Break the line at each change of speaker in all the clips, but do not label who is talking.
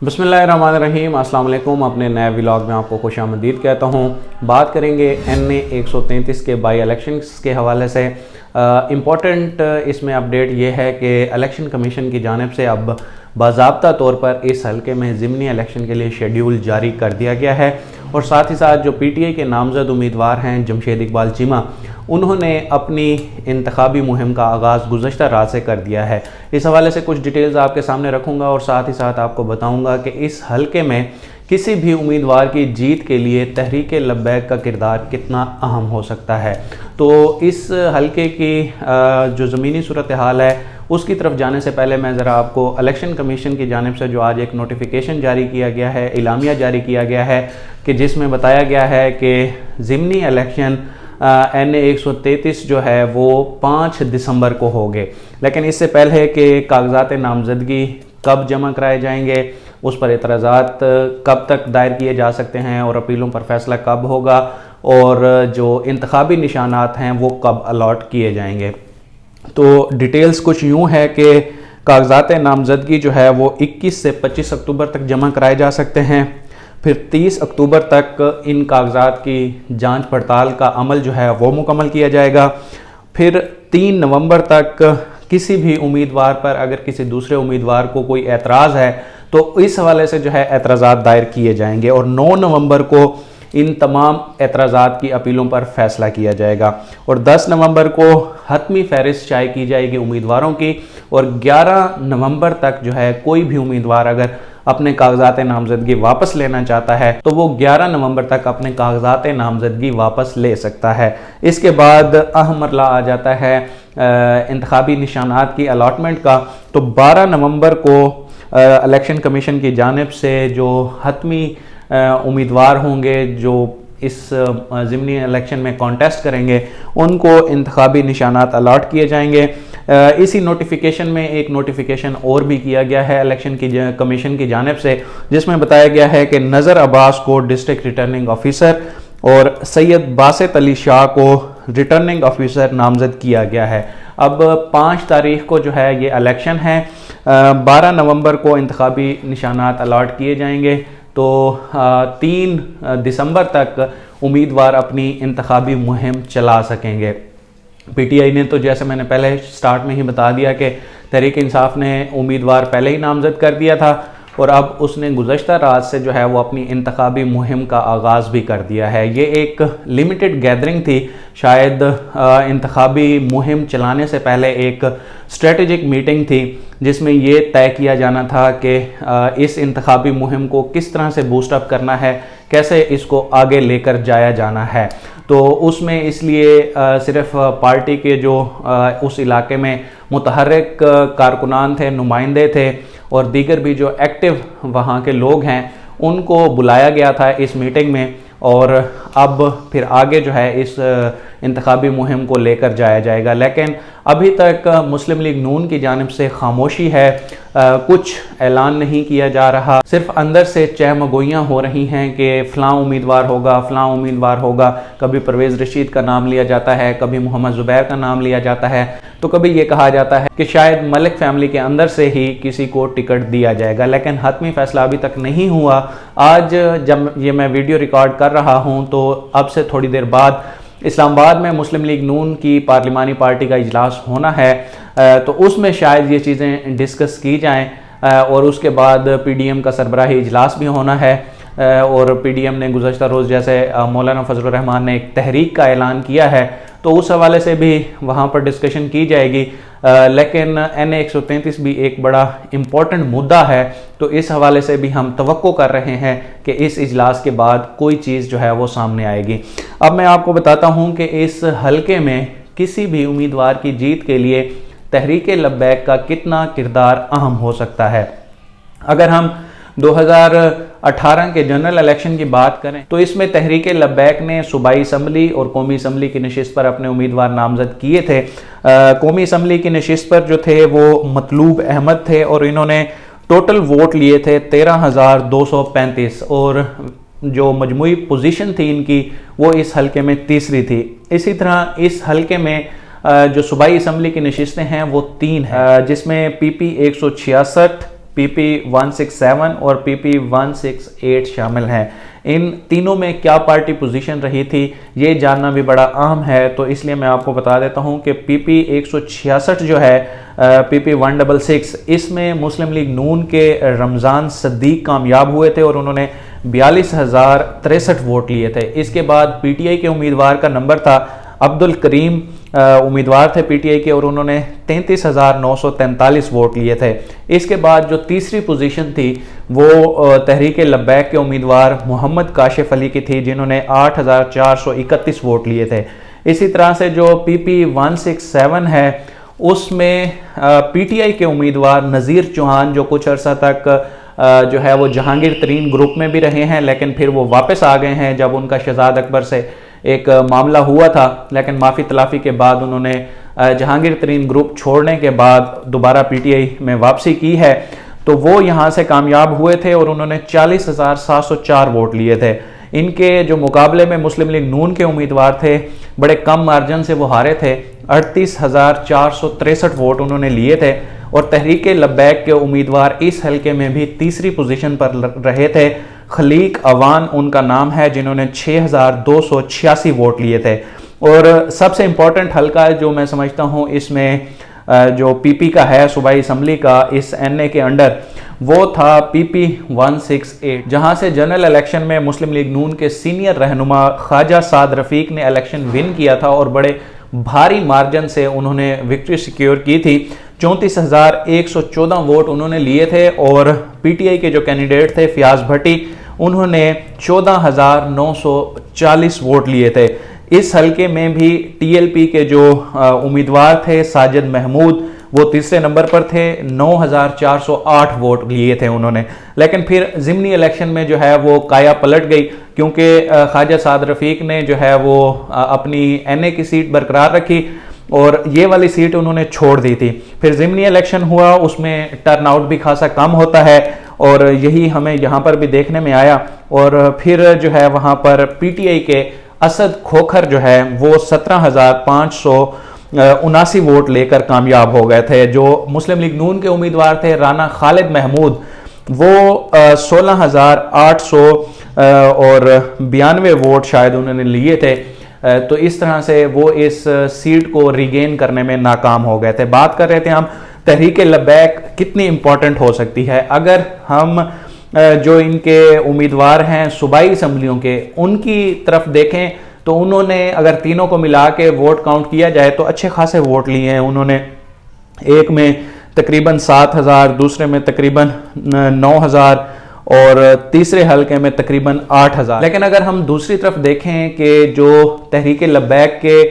बिस्मिल्लाहिर्रहमानिर्रहीम। अस्सलाम वालेकुम। अपने नए व्लॉग में आपको खुश आमदीद कहता हूँ। बात करेंगे NA 133 के बाई इलेक्शंस के हवाले से। इम्पॉर्टेंट इसमें अपडेट ये है कि इलेक्शन कमीशन की जानिब से अब बाज़ाब्ता तौर पर इस हल्के में ज़िमनी इलेक्शन के लिए शेड्यूल जारी कर दिया गया है और साथ ही साथ जो PTI के नामज़द उम्मीदवार हैं जमशेद इकबाल चीमा, उन्होंने अपनी इंतखाबी मुहिम का आगाज़ गुज़श्ता रात से कर दिया है। इस हवाले से कुछ डिटेल्स आपके सामने रखूँगा और साथ ही साथ आपको बताऊँगा कि इस हल्के में किसी भी उम्मीदवार की जीत के लिए तहरीक लब्बैक का किरदार कितना अहम हो सकता है। तो इस हल्के की जो ज़मीनी सूरत हाल है उसकी तरफ जाने से पहले मैं ज़रा आपको इलेक्शन कमीशन की जानिब से जो आज एक नोटिफिकेशन जारी किया गया है, इलामिया जारी किया गया है कि जिसमें बताया गया है कि ज़िमनी इलेक्शन NA 133 जो है वो 5 दिसंबर को होंगे। लेकिन इससे पहले कि कागजात नामजदगी कब जमा कराए जाएंगे, उस पर एतराज़ात कब तक दायर किए जा सकते हैं और अपीलों पर फैसला कब होगा और जो इंतखाबी निशानात हैं वो कब अलॉट किए जाएंगे। तो डिटेल्स कुछ यूँ है कि कागजात नामजदगी जो है वो 21 से 25 अक्टूबर तक जमा कराए जा सकते हैं। फिर 30 अक्टूबर तक इन कागजात की जांच पड़ताल का अमल जो है वो मुकम्मल किया जाएगा। फिर 3 नवंबर तक किसी भी उम्मीदवार पर अगर किसी दूसरे उम्मीदवार को कोई एतराज़ है तो इस हवाले से जो है एतराज़ात दायर किए जाएंगे और 9 नवंबर को इन तमाम एतराज़ात की अपीलों पर फैसला किया जाएगा और 10 नवंबर को हतमी फहरिस्त शाये की जाएगी उम्मीदवारों की और 11 नवंबर तक जो है कोई भी उम्मीदवार अगर अपने कागजात नामजदगी वापस लेना चाहता है तो वो 11 नवंबर तक अपने कागजात नामजदगी वापस ले सकता है। इसके बाद अहम मरला आ जाता है इंतखाबी निशानात की अलॉटमेंट का। तो 12 नवंबर को इलेक्शन कमीशन की जानिब से जो हतमी उम्मीदवार होंगे जो इस ज़िमनी इलेक्शन में कॉन्टेस्ट करेंगे उनको इंतखाबी निशानात अलॉट किए जाएंगे। इसी नोटिफिकेशन में एक नोटिफिकेशन और भी किया गया है इलेक्शन की कमीशन की जानिब से, जिसमें बताया गया है कि नज़र अब्बास को डिस्ट्रिक्ट रिटर्निंग ऑफिसर और सैयद बासित अली शाह को रिटर्निंग ऑफिसर नामज़द किया गया है। अब 5 तारीख को जो है ये इलेक्शन है, 12 नवंबर को इंतखाबी निशानात अलॉट किए जाएंगे। तो 3 दिसंबर तक उम्मीदवार अपनी इंतखाबी मुहिम चला सकेंगे। PTI ने तो जैसे मैंने पहले स्टार्ट में ही बता दिया कि तहरीक इंसाफ ने उम्मीदवार पहले ही नामज़द कर दिया था और अब उसने गुज़श्ता रात से जो है वो अपनी इंतखाबी मुहिम का आगाज़ भी कर दिया है। ये एक लिमिटेड गैदरिंग थी, शायद इंतखाबी मुहिम चलाने से पहले एक स्ट्रेटजिक मीटिंग थी जिसमें ये तय किया जाना था कि इस इंतखाबी मुहिम को किस तरह से बूस्ट अप करना है, कैसे इसको आगे लेकर जाया जाना है। तो उसमें इसलिए सिर्फ पार्टी के जो उस इलाके में मुतहर्रिक कारकुनान थे, नुमाइंदे थे और दीगर भी जो एक्टिव वहाँ के लोग हैं उनको बुलाया गया था इस मीटिंग में और अब फिर आगे जो है इस इंतखाबी मुहिम को लेकर जाया जाएगा। लेकिन अभी तक मुस्लिम लीग नून की जानिब से खामोशी है, कुछ ऐलान नहीं किया जा रहा, सिर्फ अंदर से चहमगोइयाँ हो रही हैं कि फ़लाँ उम्मीदवार होगा, फ़लाँ उम्मीदवार होगा। कभी परवेज़ रशीद का नाम लिया जाता है, कभी मोहम्मद ज़ुबैर का नाम लिया जाता है, तो कभी ये कहा जाता है कि शायद मलिक फैमिली के अंदर से ही किसी को टिकट दिया जाएगा, लेकिन हतमी फ़ैसला अभी तक नहीं हुआ। आज जब ये मैं वीडियो रिकॉर्ड कर रहा हूँ तो अब से थोड़ी देर बाद इस्लामाबाद में मुस्लिम लीग नून की पार्लिमानी पार्टी का इजलास होना है, तो उसमें शायद ये चीज़ें डिस्कस की जाएं और उसके बाद PDM का सरबराही इजलास भी होना है और PDM ने गुज़श्ता रोज़ जैसे मौलाना फजलुर रहमान ने एक तहरीक का ऐलान किया है तो उस हवाले से भी वहाँ पर डिस्कशन की जाएगी। लेकिन NA 133 भी एक बड़ा इम्पोर्टेंट मुद्दा है, तो इस हवाले से भी हम तवक्को कर रहे हैं कि इस इजलास के बाद कोई चीज़ जो है वो सामने आएगी। अब मैं आपको बताता हूँ कि इस हल्के में किसी भी उम्मीदवार की जीत के लिए तहरीक लब्बैक का कितना किरदार अहम हो सकता है। अगर हम 2018 के जनरल इलेक्शन की बात करें तो इसमें तहरीक लब्बैक ने सूबाई असम्बली और कौमी असम्बली की नशिस्त पर अपने उम्मीदवार नामज़द किए थे। कौमी असम्बली की नशिस्त पर जो थे वो मतलूब अहमद थे और इन्होंने टोटल वोट लिए थे 13,235 और जो मजमूई पोजीशन थी इनकी वो इस हल्के में तीसरी थी। इसी तरह इस हल्के में जो सूबाई असम्बली की नशिस्तें हैं वो 3 हैं, जिसमें PP 166, PP167 और PP168 शामिल हैं। इन तीनों में क्या पार्टी पोजीशन रही थी ये जानना भी बड़ा अहम है, तो इसलिए मैं आपको बता देता हूं कि PP166 जो है PP166, इसमें मुस्लिम लीग नून के रमज़ान सद्दीक कामयाब हुए थे और उन्होंने 42,063 वोट लिए थे। इसके बाद PTI के उम्मीदवार का नंबर था अब्दुल करीम, उम्मीदवार थे PTI के, और उन्होंने 33,943 वोट लिए थे। इसके बाद जो तीसरी पोजीशन थी वो तहरीक लब्बैक के उम्मीदवार मोहम्मद काशिफ अली की थी, जिन्होंने 8,431 वोट लिए थे। इसी तरह से जो PP167 है उसमें PTI के उम्मीदवार नज़ीर चौहान, जो कुछ अर्सा तक जो है वो जहांगीर तरीन ग्रुप में भी रहे हैं, लेकिन फिर वो वापस आ गए हैं जब उनका शहजाद अकबर से एक मामला हुआ था, लेकिन माफ़ी तलाफ़ी के बाद उन्होंने जहांगीर तरीन ग्रुप छोड़ने के बाद दोबारा PTI में वापसी की है। तो वो यहाँ से कामयाब हुए थे और उन्होंने 40,704 वोट लिए थे। इनके जो मुकाबले में मुस्लिम लीग नून के उम्मीदवार थे, बड़े कम मार्जिन से वो हारे थे, 38,463 वोट उन्होंने लिए थे। और तहरीक लब्बैक के उम्मीदवार इस हलके में भी तीसरी पोजीशन पर रहे थे, खलीक अवान उनका नाम है, जिन्होंने 6,286 वोट लिए थे। और सबसे इम्पॉर्टेंट हलका जो मैं समझता हूँ इसमें जो PP का है सूबाई असम्बली का इस NA के अंडर, वो था PP168, जहां से जनरल इलेक्शन में मुस्लिम लीग नून के सीनियर रहनुमा ख्वाजा साद रफीक ने इलेक्शन विन किया था और बड़े भारी मार्जिन से उन्होंने विक्ट्री सिक्योर की थी। 34,114 वोट उन्होंने लिए थे। और PTI के जो कैंडिडेट थे फयाज भट्टी, उन्होंने 14,940 वोट लिए थे। इस हलके में भी TLP के जो उम्मीदवार थे साजिद महमूद, वो तीसरे नंबर पर थे, 9,408 वोट लिए थे उन्होंने। लेकिन फिर ज़िमनी इलेक्शन में जो है वो काया पलट गई, क्योंकि ख्वाजा साद रफीक ने जो है वो अपनी NA की सीट बरकरार रखी और ये वाली सीट उन्होंने छोड़ दी थी। फिर ज़िमनी इलेक्शन हुआ, उसमें टर्नआउट भी खासा कम होता है और यही हमें यहाँ पर भी देखने में आया। और फिर जो है वहाँ पर PTI के असद खोखर जो है वो 17,579 वोट लेकर कामयाब हो गए थे। जो मुस्लिम लीग नून के उम्मीदवार थे राना खालिद महमूद, वो 16,892 वोट शायद उन्होंने लिए थे। तो इस तरह से वो इस सीट को रिगेन करने में नाकाम हो गए थे। बात कर रहे थे हम तहरीक लब्बैक कितनी इंपॉर्टेंट हो सकती है। अगर हम जो इनके उम्मीदवार हैं सूबाई असम्बलियों के, उनकी तरफ देखें तो उन्होंने अगर तीनों को मिला के वोट काउंट किया जाए तो अच्छे खासे वोट लिए हैं उन्होंने। एक में तकरीबन 7,000, दूसरे में तकरीबन 9,000 और तीसरे हलके में तकरीबन 8,000। लेकिन अगर हम दूसरी तरफ देखें कि जो तहरीक लब्बैक के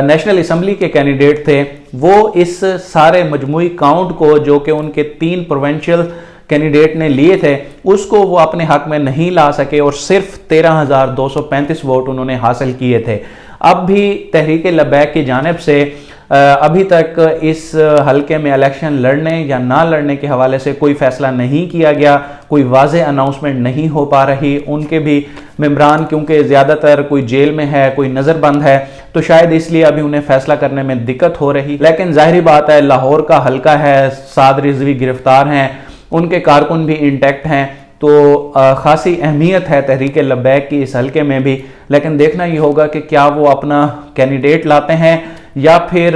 नेशनल असम्बली के कैंडिडेट थे, वो इस सारे मजमूई काउंट को जो कि उनके 3 प्रोविंशियल कैंडिडेट ने लिए थे उसको वो अपने हक में नहीं ला सके और सिर्फ 13,235 वोट उन्होंने हासिल किए थे। अब भी तहरीक लब्बैक की जानिब से अभी तक इस हलके में इलेक्शन लड़ने या ना लड़ने के हवाले से कोई फैसला नहीं किया गया, कोई वाज़ेह अनाउंसमेंट नहीं हो पा रही। उनके भी मेंबरान क्योंकि ज़्यादातर कोई जेल में है, कोई नज़रबंद है, तो शायद इसलिए अभी उन्हें फैसला करने में दिक्कत हो रही। लेकिन जाहिर बात है लाहौर का हलका है, साद रिजवी गिरफ्तार हैं, उनके कारकुन भी इंटैक्ट हैं, तो ख़ासी अहमियत है तहरीक लब्बैक की इस हलके में भी। लेकिन देखना ये होगा कि क्या वो अपना कैंडिडेट लाते हैं या फिर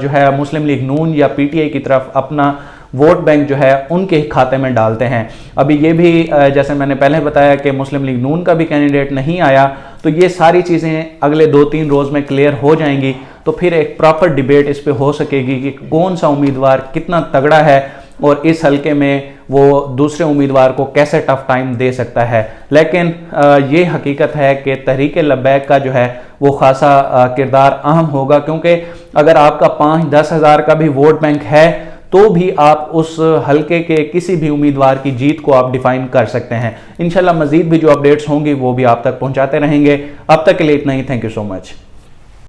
जो है मुस्लिम लीग नून या PTI की तरफ अपना वोट बैंक जो है उनके खाते में डालते हैं। अभी ये भी जैसे मैंने पहले बताया कि मुस्लिम लीग नून का भी कैंडिडेट नहीं आया, तो ये सारी चीज़ें अगले 2-3 रोज़ में क्लियर हो जाएंगी। तो फिर एक प्रॉपर डिबेट इस पे हो सकेगी कि कौन सा उम्मीदवार कितना तगड़ा है और इस हलके में वो दूसरे उम्मीदवार को कैसे टफ टाइम दे सकता है। लेकिन ये हकीकत है कि तहरीक लब्बैक का जो है वो खासा किरदार अहम होगा, क्योंकि अगर आपका 5-10 हज़ार का भी वोट बैंक है तो भी आप उस हलके के किसी भी उम्मीदवार की जीत को आप डिफाइन कर सकते हैं। इंशाल्लाह मजीद भी जो अपडेट्स होंगी वो भी आप तक पहुंचाते रहेंगे। अब तक के लिए इतना ही। Thank you so much.